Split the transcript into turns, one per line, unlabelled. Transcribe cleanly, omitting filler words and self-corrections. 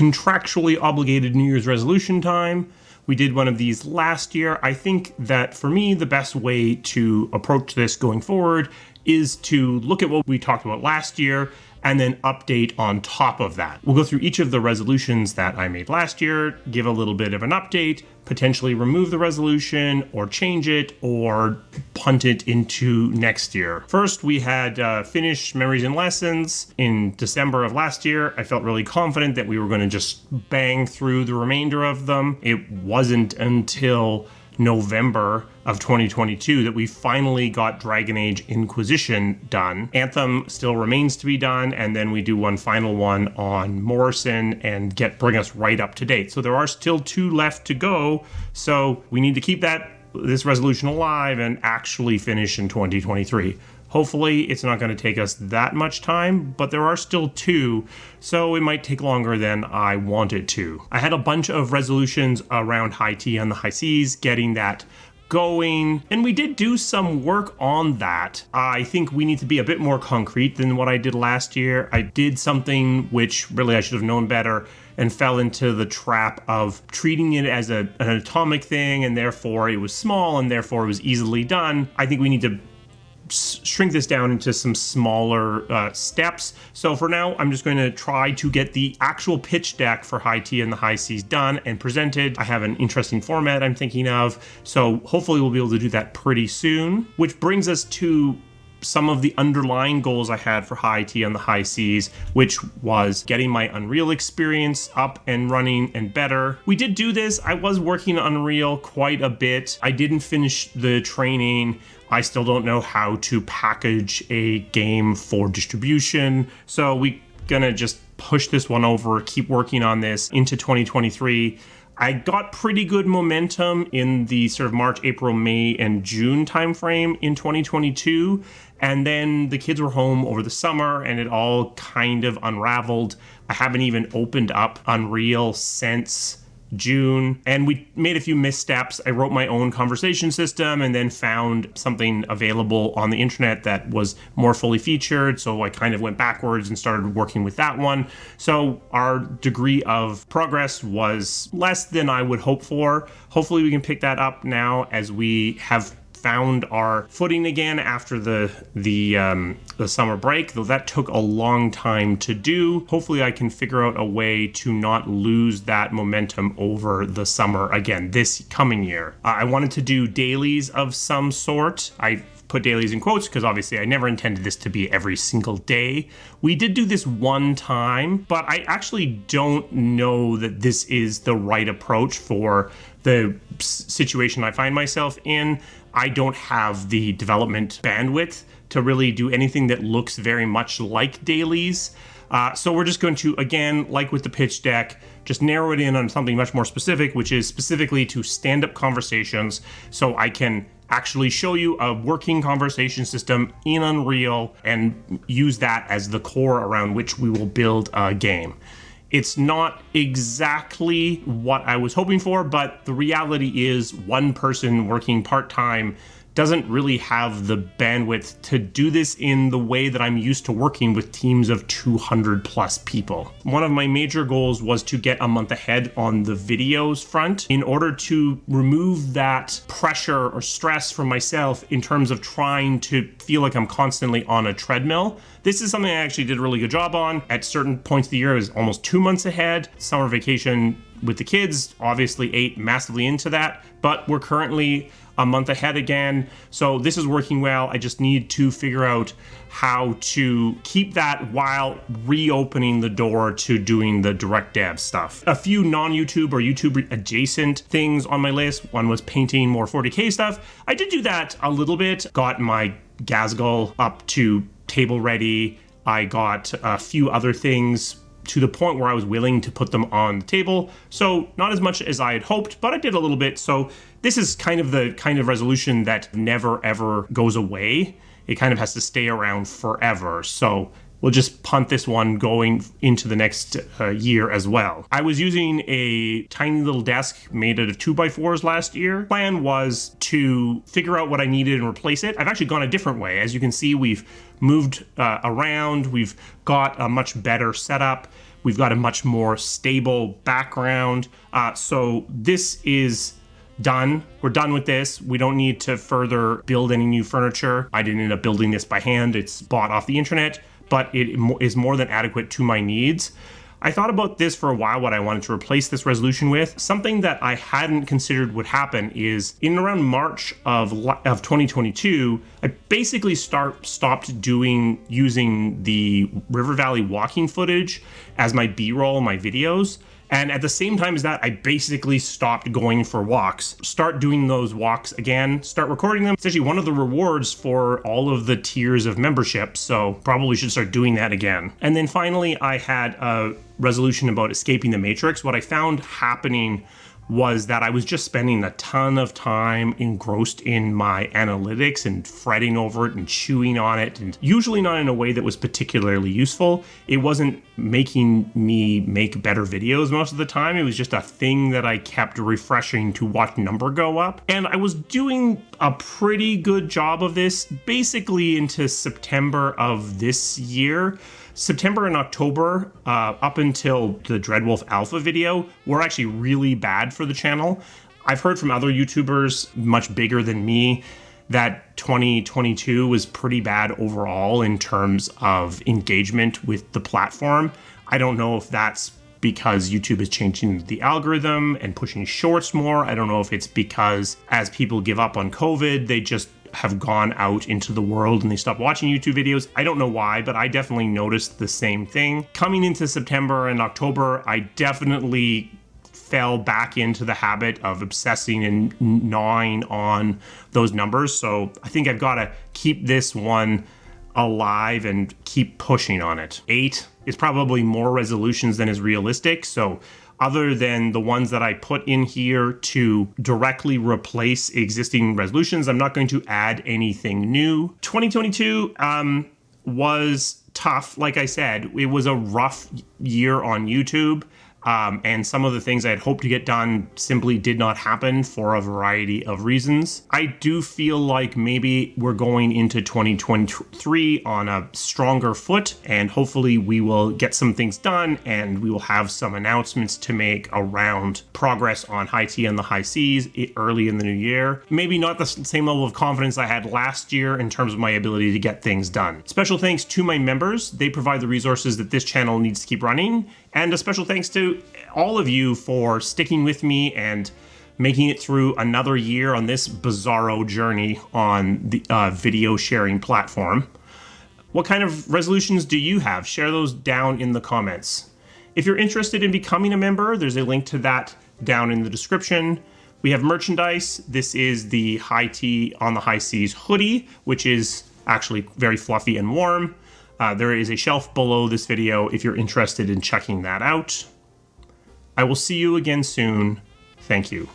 contractually obligated New Year's resolution time. We did one of these last year. I think that for me, the best way to approach this going forward is to look at what we talked about last year and then update on top of that. We'll go through each of the resolutions that I made last year, give a little bit of an update, potentially remove the resolution or change it or punt it into next year. First, we had finished Memories and Lessons in December of last year. I felt really confident that we were going to just bang through the remainder of them. It wasn't until November of 2022 that we finally got Dragon Age Inquisition done. Anthem still remains to be done, and then we do one final one on Morrison and bring us right up to date. So there are still 2 left to go, so we need to keep this resolution alive and actually finish in 2023. Hopefully it's not going to take us that much time, but there are still 2, so it might take longer than I want it to. I had a bunch of resolutions around high T and the high Cs, getting that going, and we did do some work on that. I think we need to be a bit more concrete than what I did last year. I did something which really I should have known better and fell into the trap of treating it as an atomic thing, and therefore it was small and therefore it was easily done. I think we need to shrink this down into some smaller steps. So for now, I'm just going to try to get the actual pitch deck for high T and the high Cs done and presented. I have an interesting format I'm thinking of, so hopefully we'll be able to do that pretty soon, which brings us to some of the underlying goals I had for high T and the high Cs, which was getting my Unreal experience up and running and better. We did do this. I was working on Unreal quite a bit. I didn't finish the training. I still don't know how to package a game for distribution. So we're gonna just push this one over, keep working on this into 2023. I got pretty good momentum in the sort of March, April, May, and June timeframe in 2022. And then the kids were home over the summer and it all kind of unraveled. I haven't even opened up Unreal since June, and we made a few missteps. I wrote my own conversation system and then found something available on the internet that was more fully featured, so I kind of went backwards and started working with that one. So our degree of progress was less than I would hope for. Hopefully we can pick that up now as we have found our footing again after the summer break, though that took a long time to do. Hopefully I can figure out a way to not lose that momentum over the summer again this coming year. I wanted to do dailies of some sort. I put dailies in quotes because obviously I never intended this to be every single day. We did do this one time, but I actually don't know that this is the right approach for the situation I find myself in. I don't have the development bandwidth to really do anything that looks very much like dailies. So we're just going to, again, like with the pitch deck, just narrow it in on something much more specific, which is specifically to stand-up conversations, so I can actually show you a working conversation system in Unreal and use that as the core around which we will build a game. It's not exactly what I was hoping for, but the reality is one person working part-time doesn't really have the bandwidth to do this in the way that I'm used to working with teams of 200 plus people. One of my major goals was to get a month ahead on the videos front in order to remove that pressure or stress from myself in terms of trying to feel like I'm constantly on a treadmill. This is something I actually did a really good job on. At certain points of the year, it was almost 2 months ahead. Summer vacation with the kids obviously ate massively into that, but we're currently a month ahead again. So this is working well. I just need to figure out how to keep that while reopening the door to doing the direct dev stuff. A few non-YouTube or YouTube adjacent things on my list. One was painting more 40K stuff. I did do that a little bit. Got my Gazgul up to table ready. I got a few other things to the point where I was willing to put them on the table. So not as much as I had hoped, but I did a little bit. So this is kind of the resolution that never ever goes away. It kind of has to stay around forever. So we'll just punt this one going into the next year as well. I was using a tiny little desk made out of 2x4s last year. Plan was to figure out what I needed and replace it. I've actually gone a different way. As you can see, we've moved around. We've got a much better setup. We've got a much more stable background. So this is done. We're done with this. We don't need to further build any new furniture. I didn't end up building this by hand. It's bought off the internet, but it is more than adequate to my needs. I thought about this for a while, what I wanted to replace this resolution with. Something that I hadn't considered would happen is in around March of 2022, I basically stopped using the River Valley walking footage as my B-roll, my videos. And at the same time as that, I basically stopped going for walks. Start doing those walks again, start recording them. It's actually one of the rewards for all of the tiers of membership, so probably should start doing that again. And then finally, I had a resolution about escaping the matrix. What I found happening was that I was just spending a ton of time engrossed in my analytics and fretting over it and chewing on it, and usually not in a way that was particularly useful. It wasn't making me make better videos most of the time. It was just a thing that I kept refreshing to watch number go up. And I was doing a pretty good job of this basically into September of this year. September and October, up until the Dreadwolf Alpha video, were actually really bad for the channel. I've heard from other YouTubers much bigger than me that 2022 was pretty bad overall in terms of engagement with the platform. I don't know if that's because YouTube is changing the algorithm and pushing shorts more. I don't know if it's because as people give up on COVID, they just have gone out into the world and they stop watching YouTube videos. I don't know why, but I definitely noticed the same thing. Coming into September and October, I definitely fell back into the habit of obsessing and gnawing on those numbers. So I think I've got to keep this one alive and keep pushing on it. 8 is probably more resolutions than is realistic. So other than the ones that I put in here to directly replace existing resolutions, I'm not going to add anything new. 2022 was tough. Like I said, it was a rough year on YouTube. And some of the things I had hoped to get done simply did not happen for a variety of reasons. I do feel like maybe we're going into 2023 on a stronger foot, and hopefully we will get some things done and we will have some announcements to make around progress on High T and the High Cs early in the new year. Maybe not the same level of confidence I had last year in terms of my ability to get things done. Special thanks to my members. They provide the resources that this channel needs to keep running. And a special thanks to all of you for sticking with me and making it through another year on this bizarro journey on the video sharing platform. What kind of resolutions do you have? Share those down in the comments. If you're interested in becoming a member, there's a link to that down in the description. We have merchandise. This is the High T on the High Cs hoodie, which is actually very fluffy and warm. There is a shelf below this video if you're interested in checking that out. I will see you again soon. Thank you.